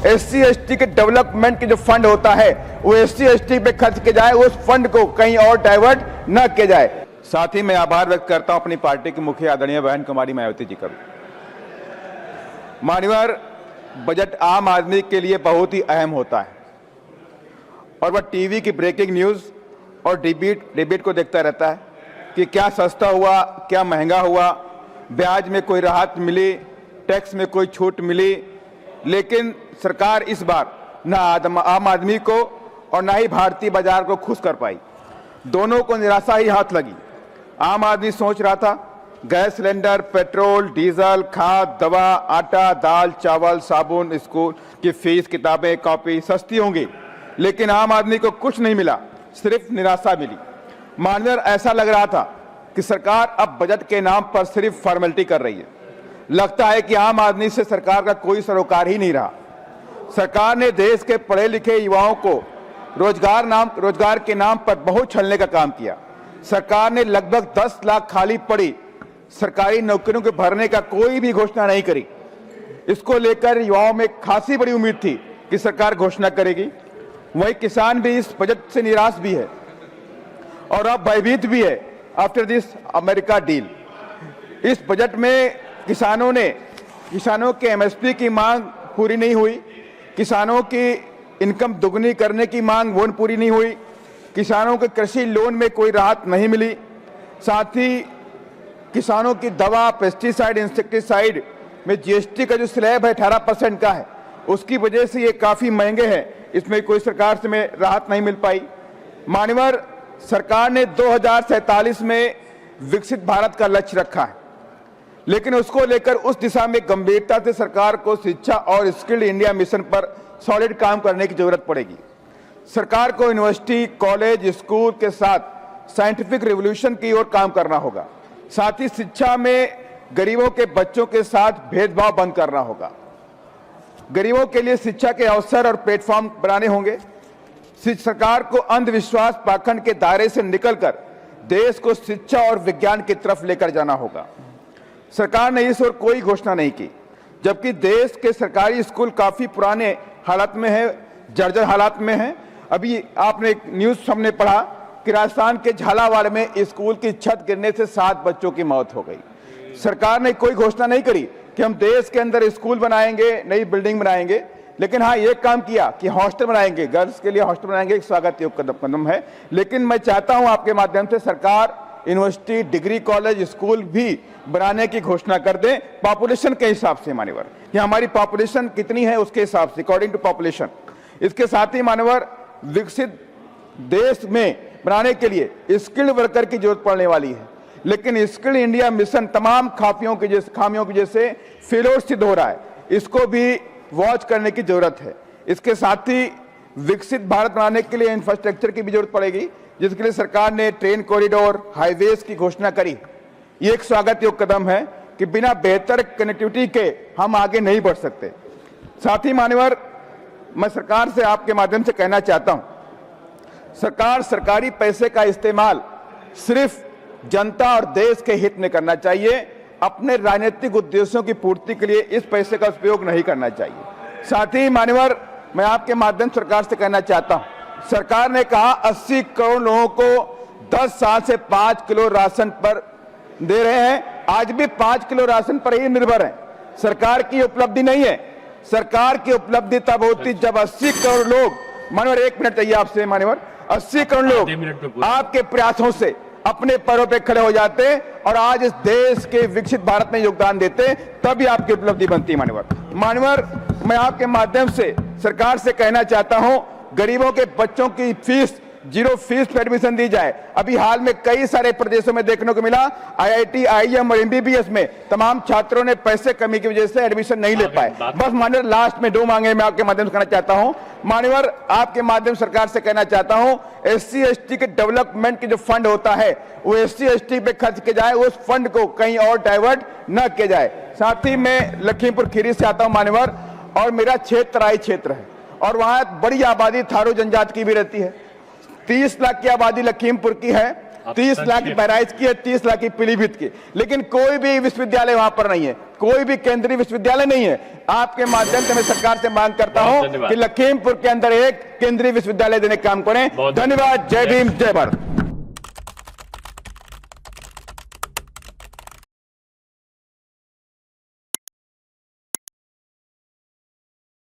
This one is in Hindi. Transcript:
SC/ST के डेवलपमेंट के जो फंड होता है वो SC/ST पे खर्च किया जाए, उस फंड को कहीं और डाइवर्ट न किया जाए। साथ ही मैं आभार व्यक्त करता हूं अपनी पार्टी की मुखिया आदरणीय बहन कुमारी मायावती जी का। मान्यवर, बजट आम आदमी के लिए बहुत ही अहम होता है और वह टीवी की ब्रेकिंग न्यूज़ और डिबेट को देखता रहता है कि क्या सस्ता हुआ, क्या महंगा हुआ, ब्याज में कोई राहत मिली, टैक्स में कोई छूट मिली। लेकिन सरकार इस बार न आम आदमी को और न ही भारतीय बाजार को खुश कर पाई। दोनों को निराशा ही हाथ लगी। आम आदमी सोच रहा था गैस सिलेंडर, पेट्रोल, डीजल, खाद, दवा, आटा, दाल, चावल, साबुन, स्कूल की फीस, किताबें, कॉपी सस्ती होंगी, लेकिन आम आदमी को कुछ नहीं मिला, सिर्फ निराशा मिली। मानवीय ऐसा लग रहा था कि सरकार अब बजट के नाम पर सिर्फ फॉर्मेलिटी कर रही है। लगता है कि आम आदमी से सरकार का कोई सरोकार ही नहीं रहा। सरकार ने देश के पढ़े लिखे युवाओं को रोजगार के नाम पर बहुत छलने का काम किया। सरकार ने लगभग 10 लाख खाली पड़ी सरकारी नौकरियों के भरने का कोई भी घोषणा नहीं करी। इसको लेकर युवाओं में खासी बड़ी उम्मीद थी कि सरकार घोषणा करेगी। वही किसान भी इस बजट से निराश भी है और अब भयभीत भी है आफ्टर दिस अमेरिका डील। इस बजट में किसानों के MSP की मांग पूरी नहीं हुई, किसानों की इनकम दुगनी करने की मांग वो पूरी नहीं हुई, किसानों के कृषि लोन में कोई राहत नहीं मिली, साथ ही किसानों की दवा, पेस्टिसाइड, इंसेक्टिसाइड में GST का जो स्लैब है 18% का है, उसकी वजह से ये काफ़ी महंगे हैं, इसमें कोई सरकार से में राहत नहीं मिल पाई। मान्यवर, सरकार ने 2047 में विकसित भारत का लक्ष्य रखा है, लेकिन उसको लेकर उस दिशा में गंभीरता से सरकार को शिक्षा और स्किल्ड इंडिया मिशन पर सॉलिड काम करने की जरूरत पड़ेगी। सरकार को यूनिवर्सिटी, कॉलेज, स्कूल के साथ साइंटिफिक रिवोल्यूशन की ओर काम करना होगा। साथ ही शिक्षा में गरीबों के बच्चों के साथ भेदभाव बंद करना होगा। गरीबों के लिए शिक्षा के अवसर और प्लेटफॉर्म बनाने होंगे। सरकार को अंधविश्वास, पाखंड के दायरे से निकलकर देश को शिक्षा और विज्ञान की तरफ लेकर जाना होगा। सरकार ने इस ओर कोई घोषणा नहीं की, जबकि देश के सरकारी स्कूल काफी पुराने हालत में है, जर्जर हालात में है। अभी आपने एक न्यूज़ हमने पढ़ा कि राजस्थान के झालावाड़ में स्कूल की छत गिरने से 7 बच्चों की मौत हो गई। सरकार ने कोई घोषणा नहीं करी कि हम देश के अंदर स्कूल बनाएंगे, नई बिल्डिंग बनाएंगे, लेकिन हाँ ये काम किया कि हॉस्टल बनाएंगे, गर्ल्स के लिए हॉस्टल बनाएंगे, एक स्वागत योग्य कदम है। लेकिन मैं चाहता हूं आपके माध्यम से सरकार यूनिवर्सिटी, डिग्री कॉलेज, स्कूल भी बनाने की घोषणा कर दें पॉपुलेशन के हिसाब से। मान्यवर, कि हमारी पॉपुलेशन कितनी है उसके हिसाब से, अकॉर्डिंग टू पॉपुलेशन। इसके साथ ही मान्यवर, विकसित देश में बनाने के लिए स्किल्ड वर्कर की जरूरत पड़ने वाली है, लेकिन स्किल्ड इंडिया मिशन तमाम खामियों की जैसे फेलोर सिद्ध हो रहा है, इसको भी वॉच करने की जरूरत है। इसके साथ ही विकसित भारत बनाने के लिए इंफ्रास्ट्रक्चर की भी जरूरत पड़ेगी, जिसके लिए सरकार ने ट्रेन कॉरिडोर, हाईवेज की घोषणा करी। ये एक स्वागत योग्य कदम है कि बिना बेहतर कनेक्टिविटी के हम आगे नहीं बढ़ सकते। साथ ही मान्यवर, मैं सरकार से आपके माध्यम से कहना चाहता हूं, सरकार सरकारी पैसे का इस्तेमाल सिर्फ जनता और देश के हित में करना चाहिए, अपने राजनीतिक उद्देश्यों की पूर्ति के लिए इस पैसे का उपयोग नहीं करना चाहिए। साथ ही मान्यवर, मैं आपके माध्यम से सरकार से कहना चाहता हूं, सरकार ने कहा 80 करोड़ लोगों को 10 साल से 5 किलो राशन पर दे रहे हैं, आज भी 5 किलो राशन पर ही निर्भर है। सरकार की उपलब्धि नहीं है। सरकार की उपलब्धि तब होती जब 80 करोड़ लोग, मान्यवर 1 मिनट चाहिए आपसे, मान्यवर 80 करोड़ लोग आपके प्रयासों से अपने पैरों पे खड़े हो जाते और आज इस देश के विकसित भारत में योगदान देते, तभी आपकी उपलब्धि बनती। मान्यवर, मैं आपके माध्यम से सरकार से कहना चाहता हूं, गरीबों के बच्चों की फीस 0 फीस पर एडमिशन दी जाए। अभी हाल में कई सारे प्रदेशों में देखने को मिला, IIT, IIM और MBBS में तमाम छात्रों ने पैसे कमी की वजह से एडमिशन नहीं ले पाए। बस मान्यवर, लास्ट में 2 मांगे मैं आपके माध्यम से कहना चाहता हूं। मान्यवर, आपके माध्यम सरकार से कहना चाहता हूं, SC/ST के डेवलपमेंट के जो फंड होता है वो SC/ST पे खर्च किया जाए, उस फंड को कहीं और डाइवर्ट न किया जाए। साथ ही मैं लखीमपुर खीरी से आता हूं मान्यवर, और मेरा क्षेत्र तराई क्षेत्र है और वहां बड़ी आबादी थारू जनजाति की भी रहती है। 30 लाख की आबादी लखीमपुर की है 30 लाख की बहराइच की है, 30 लाख की पीलीभीत की, लेकिन कोई भी विश्वविद्यालय वहां पर नहीं है, कोई भी केंद्रीय विश्वविद्यालय नहीं है। आपके माध्यम से मैं सरकार से मांग करता हूं कि लखीमपुर के अंदर एक केंद्रीय विश्वविद्यालय देने का काम करें। धन्यवाद। जय भीम, जय भारत।